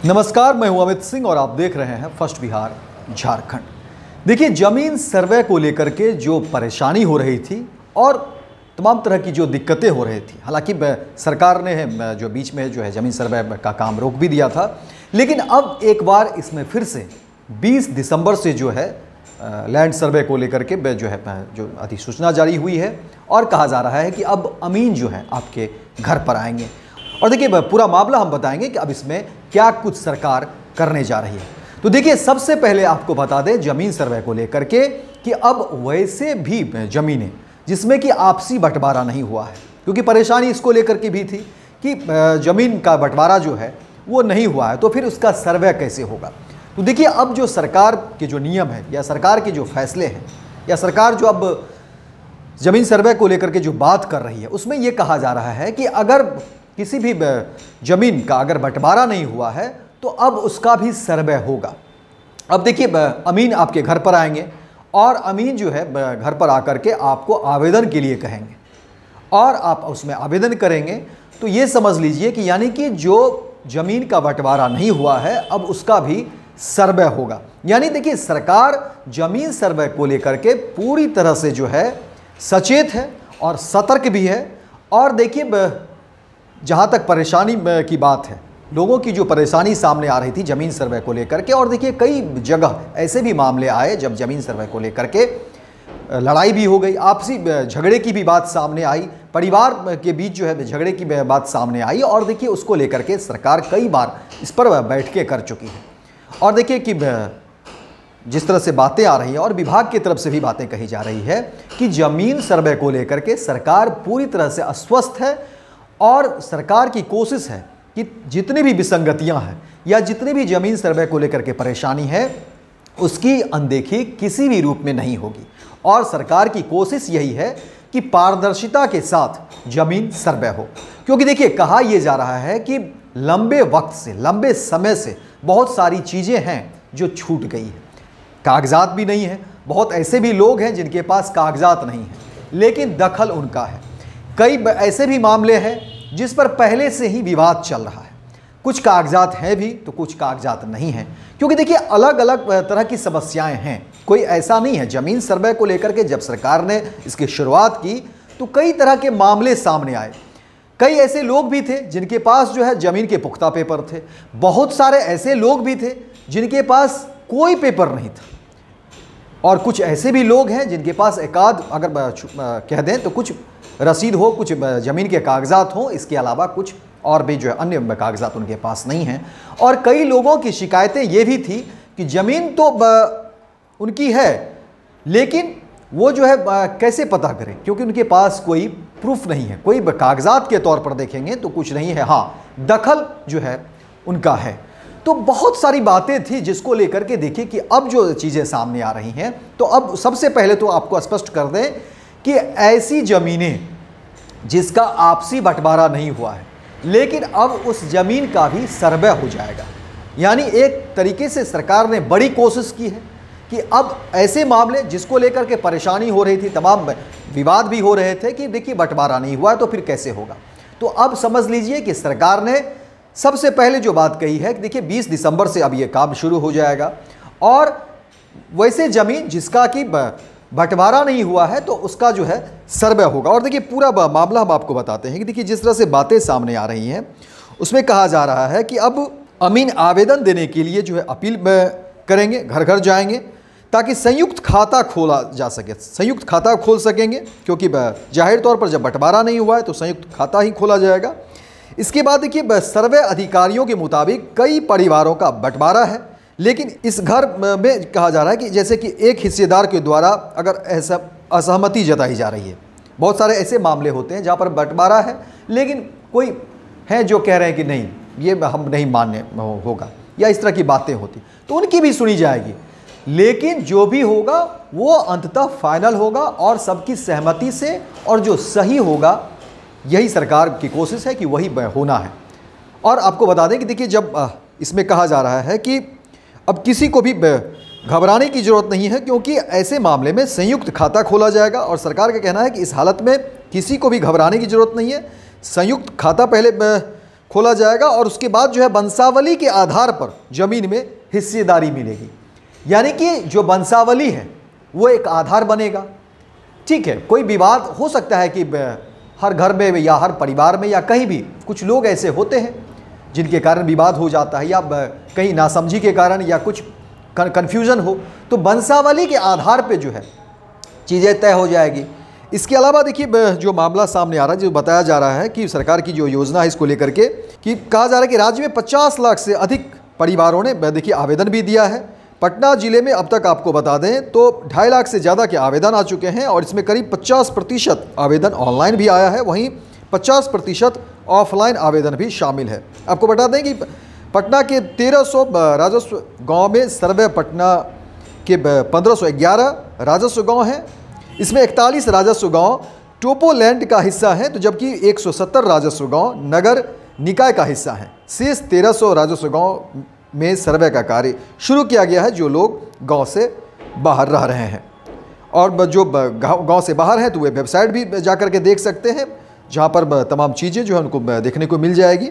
नमस्कार, मैं हूं अमित सिंह और आप देख रहे हैं फर्स्ट बिहार झारखंड। देखिए, जमीन सर्वे को लेकर के जो परेशानी हो रही थी और तमाम तरह की जो दिक्कतें हो रही थी, हालांकि सरकार ने जो बीच में जो है जमीन सर्वे का काम रोक भी दिया था, लेकिन अब एक बार इसमें फिर से 20 दिसंबर से जो है लैंड सर्वे को लेकर के जो है जो अधिसूचना जारी हुई है और कहा जा रहा है कि अब अमीन जो है आपके घर पर आएंगे। और देखिए, पूरा मामला हम बताएंगे कि अब इसमें क्या कुछ सरकार करने जा रही है। तो देखिए, सबसे पहले आपको बता दें जमीन सर्वे को लेकर के कि अब वैसे भी जमीनें जिसमें कि आपसी बंटवारा नहीं हुआ है, क्योंकि परेशानी इसको लेकर के भी थी कि जमीन का बंटवारा जो है वो नहीं हुआ है, तो फिर उसका सर्वे कैसे होगा। तो देखिए, अब जो सरकार के जो नियम है या सरकार के जो फैसले हैं या सरकार जो अब जमीन सर्वे को लेकर के जो बात कर रही है, उसमें ये कहा जा रहा है कि अगर किसी भी जमीन का अगर बंटवारा नहीं हुआ है तो अब उसका भी सर्वे होगा। अब देखिए, अमीन आपके घर पर आएंगे और अमीन जो है घर पर आकर के आपको आवेदन के लिए कहेंगे और आप उसमें आवेदन करेंगे। तो ये समझ लीजिए कि यानी कि जो जमीन का बंटवारा नहीं हुआ है अब उसका भी सर्वे होगा। यानी देखिए, सरकार जमीन सर्वे को लेकर के पूरी तरह से जो है सचेत है और सतर्क भी है। और देखिए, जहाँ तक परेशानी की बात है, लोगों की जो परेशानी सामने आ रही थी जमीन सर्वे को लेकर के, और देखिए कई जगह ऐसे भी मामले आए जब जमीन सर्वे को लेकर के लड़ाई भी हो गई, आपसी झगड़े की भी बात सामने आई, परिवार के बीच जो है झगड़े की बात सामने आई। और देखिए, उसको लेकर के सरकार कई बार इस पर बैठकें कर चुकी है। और देखिए कि जिस तरह से बातें आ रही हैं और विभाग की तरफ से भी बातें कही जा रही है कि जमीन सर्वे को लेकर के सरकार पूरी तरह से अस्वस्थ है और सरकार की कोशिश है कि जितनी भी विसंगतियां हैं या जितनी भी जमीन सर्वे को लेकर के परेशानी है उसकी अनदेखी किसी भी रूप में नहीं होगी। और सरकार की कोशिश यही है कि पारदर्शिता के साथ जमीन सर्वे हो, क्योंकि देखिए कहा यह जा रहा है कि लंबे वक्त से, लंबे समय से बहुत सारी चीज़ें हैं जो छूट गई है। कागजात भी नहीं है, बहुत ऐसे भी लोग हैं जिनके पास कागजात नहीं है लेकिन दखल उनका है। कई ऐसे भी मामले हैं जिस पर पहले से ही विवाद चल रहा है, कुछ कागजात हैं भी तो कुछ कागजात नहीं हैं, क्योंकि देखिए अलग अलग तरह की समस्याएं हैं। कोई ऐसा नहीं है, जमीन सर्वे को लेकर के जब सरकार ने इसकी शुरुआत की तो कई तरह के मामले सामने आए। कई ऐसे लोग भी थे जिनके पास जो है जमीन के पुख्ता पेपर थे, बहुत सारे ऐसे लोग भी थे जिनके पास कोई पेपर नहीं था, और कुछ ऐसे भी लोग हैं जिनके पास एकाध अगर कह दें तो कुछ रसीद हो, कुछ ज़मीन के कागजात हो, इसके अलावा कुछ और भी जो है अन्य कागजात उनके पास नहीं हैं। और कई लोगों की शिकायतें ये भी थी कि ज़मीन तो उनकी है लेकिन वो जो है कैसे पता करें, क्योंकि उनके पास कोई प्रूफ नहीं है, कोई कागजात के तौर पर देखेंगे तो कुछ नहीं है, हाँ दखल जो है उनका है। तो बहुत सारी बातें थी जिसको लेकर के देखिए कि अब जो चीज़ें सामने आ रही हैं। तो अब सबसे पहले तो आपको स्पष्ट कर दें कि ऐसी ज़मीनें जिसका आपसी बंटवारा नहीं हुआ है लेकिन अब उस ज़मीन का भी सर्वे हो जाएगा। यानी एक तरीके से सरकार ने बड़ी कोशिश की है कि अब ऐसे मामले जिसको लेकर के परेशानी हो रही थी, तमाम विवाद भी हो रहे थे कि देखिए बंटवारा नहीं हुआ तो फिर कैसे होगा। तो अब समझ लीजिए कि सरकार ने सबसे पहले जो बात कही है कि देखिए 20 दिसंबर से अब ये काम शुरू हो जाएगा और वैसे ज़मीन जिसका कि बंटवारा नहीं हुआ है तो उसका जो है सर्वे होगा। और देखिए पूरा मामला हम आपको बताते हैं कि देखिए जिस तरह से बातें सामने आ रही हैं उसमें कहा जा रहा है कि अब अमीन आवेदन देने के लिए जो है अपील करेंगे, घर घर जाएंगे ताकि संयुक्त खाता खोला जा सके, संयुक्त खाता खोल सकेंगे, क्योंकि जाहिर तौर पर जब बंटवारा नहीं हुआ है तो संयुक्त खाता ही खोला जाएगा। इसके बाद देखिए सर्वे अधिकारियों के मुताबिक कई परिवारों का बंटवारा है, लेकिन इस घर में कहा जा रहा है कि जैसे कि एक हिस्सेदार के द्वारा अगर ऐसा असहमति जताई जा रही है। बहुत सारे ऐसे मामले होते हैं जहाँ पर बंटवारा है लेकिन कोई है जो कह रहे हैं कि नहीं ये हम नहीं मान्य होगा, या इस तरह की बातें होती तो उनकी भी सुनी जाएगी। लेकिन जो भी होगा वो अंततः फाइनल होगा और सबकी सहमति से, और जो सही होगा यही सरकार की कोशिश है कि वही होना है। और आपको बता दें कि देखिए जब इसमें कहा जा रहा है कि अब किसी को भी घबराने की ज़रूरत नहीं है, क्योंकि ऐसे मामले में संयुक्त खाता खोला जाएगा। और सरकार का कहना है कि इस हालत में किसी को भी घबराने की ज़रूरत नहीं है, संयुक्त खाता पहले खोला जाएगा और उसके बाद जो है वंशावली के आधार पर जमीन में हिस्सेदारी मिलेगी। यानी कि जो वंशावली है वो एक आधार बनेगा। ठीक है, कोई विवाद हो सकता है कि हर घर में या हर परिवार में या कहीं भी कुछ लोग ऐसे होते हैं जिनके कारण विवाद हो जाता है, या कहीं नासमझी के कारण या कुछ कन्फ्यूज़न हो, तो वंशावली के आधार पे जो है चीज़ें तय हो जाएगी। इसके अलावा देखिए जो मामला सामने आ रहा है, जो बताया जा रहा है कि सरकार की जो योजना है इसको लेकर के, कि कहा जा रहा है कि राज्य में 50 लाख से अधिक परिवारों ने देखिए आवेदन भी दिया है। पटना जिले में अब तक आपको बता दें तो 2.5 लाख से ज़्यादा के आवेदन आ चुके हैं और इसमें करीब 50% आवेदन ऑनलाइन भी आया है, वहीं 50% ऑफलाइन आवेदन भी शामिल है। आपको बता दें कि पटना के 1300 राजस्व गांव में सर्वे पटना के 1511 राजस्व गांव हैं। इसमें 41 राजस्व गांव टोपोलैंड का हिस्सा है, तो जबकि 170 राजस्व गांव नगर निकाय का हिस्सा है। शेष 1300 राजस्व गांव में सर्वे का कार्य शुरू किया गया है, जो लोग गांव से बाहर रह रहे हैं। और जो गांव से बाहर हैं तो वे वेबसाइट भी जाकर के देख सकते हैं, जहां पर तमाम चीज़ें जो है उनको देखने को मिल जाएगी।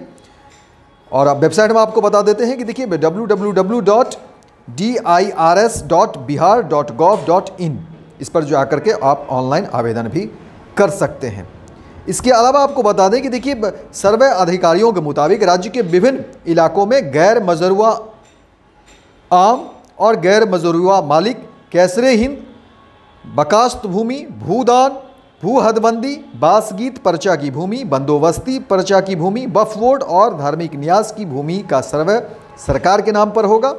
और अब वेबसाइट में आपको बता देते हैं कि देखिए www.dirs.bihar.gov.in, इस पर जो आकर के आप ऑनलाइन आवेदन भी कर सकते हैं। इसके अलावा आपको बता दें कि देखिए सर्वे अधिकारियों के मुताबिक राज्य के विभिन्न इलाकों में गैर मजरूआ आम और गैर मजरूआ मालिक, कैसरे हिंद, बकास्त भूमि, भूदान, भू हदबंदी, बासगीत पर्चा की भूमि, बंदोबस्ती पर्चा की भूमि, वक्फ बोर्ड और धार्मिक न्यास की भूमि का सर्वे सरकार के नाम पर होगा।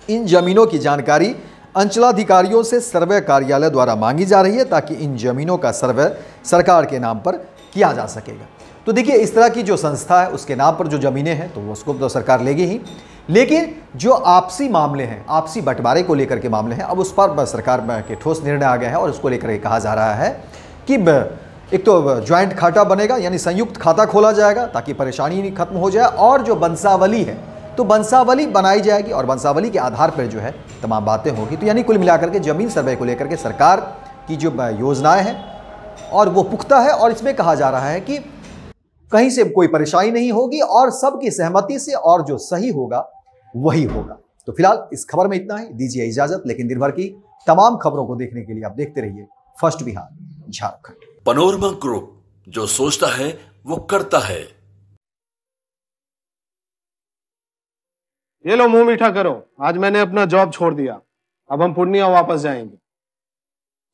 इन जमीनों की जानकारी अंचलाधिकारियों से सर्वे कार्यालय द्वारा मांगी जा रही है, ताकि इन जमीनों का सर्वे सरकार के नाम पर किया जा सकेगा। तो देखिए इस तरह की जो संस्था है उसके नाम पर जो ज़मीनें हैं तो उसको तो सरकार लेगी ही, लेकिन जो आपसी मामले हैं, आपसी बंटवारे को लेकर के मामले हैं, अब उस पर सरकार के ठोस निर्णय आ गया है और उसको लेकर के कहा जा रहा है कि एक तो ज्वाइंट खाता बनेगा, यानी संयुक्त खाता खोला जाएगा ताकि परेशानी खत्म हो जाए, और जो वंशावली है तो वंशावली बनाई जाएगी और वंशावली के आधार पर जो है तमाम बातें होगी। तो यानी कुल मिलाकर के जमीन सर्वे को लेकर के सरकार की जो योजनाएं हैं और वो पुख्ता है, और इसमें कहा जा रहा है कि कहीं से कोई परेशानी नहीं होगी और सबकी सहमति से, और जो सही होगा वही होगा। तो फिलहाल इस खबर में इतना ही, दीजिए इजाजत। लेकिन दिन भर की तमाम खबरों को देखने के लिए आप देखते रहिए first Bihar Jharkhand. Panorama group, जो सोचता है वो करता है। ये लो मुंह मीठा करो, आज मैंने अपना जॉब छोड़ दिया, अब हम पूर्णिया वापस जाएंगे।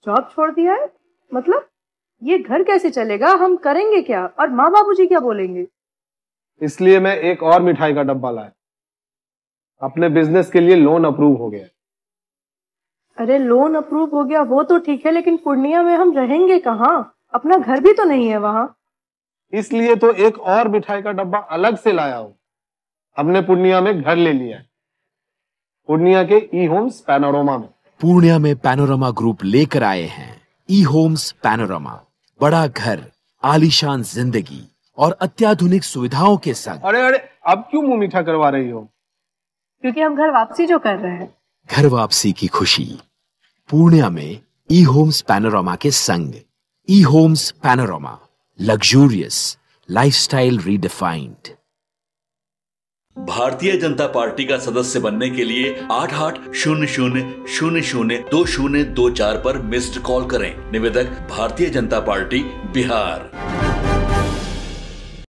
जॉब छोड़ दिया है? मतलब ये घर कैसे चलेगा? हम करेंगे क्या? और माँ बाबूजी क्या बोलेंगे? इसलिए मैं एक और मिठाई का डब्बा लाया। अपने बिजनेस के लिए लोन अप्रूव हो गया। अरे लोन अप्रूव हो गया वो तो ठीक है, लेकिन पूर्णिया में हम रहेंगे कहाँ? अपना घर भी तो नहीं है वहाँ। इसलिए तो एक और मिठाई का डब्बा अलग से लाया हूँ। हमने पूर्णिया में घर ले लिया है, पूर्णिया के ई होम्स पैनोरमा में। पूर्णिया में पैनोरमा ग्रुप लेकर आए हैं ई होम्स पैनोरमा। बड़ा घर, आलीशान जिंदगी और अत्याधुनिक सुविधाओं के संग। अरे अब क्यों मुंह मीठा करवा रही हो? क्योंकि हम घर वापसी जो कर रहे हैं। घर वापसी की खुशी पूर्णिया में ई होम्स पैनोरमा के संग। E homes panorama, luxurious lifestyle redefined. Bharatiya Janata party का सदस्य बनने के लिए 8800002024 पर मिस्ड कॉल करें। निवेदक भारतीय जनता पार्टी बिहार।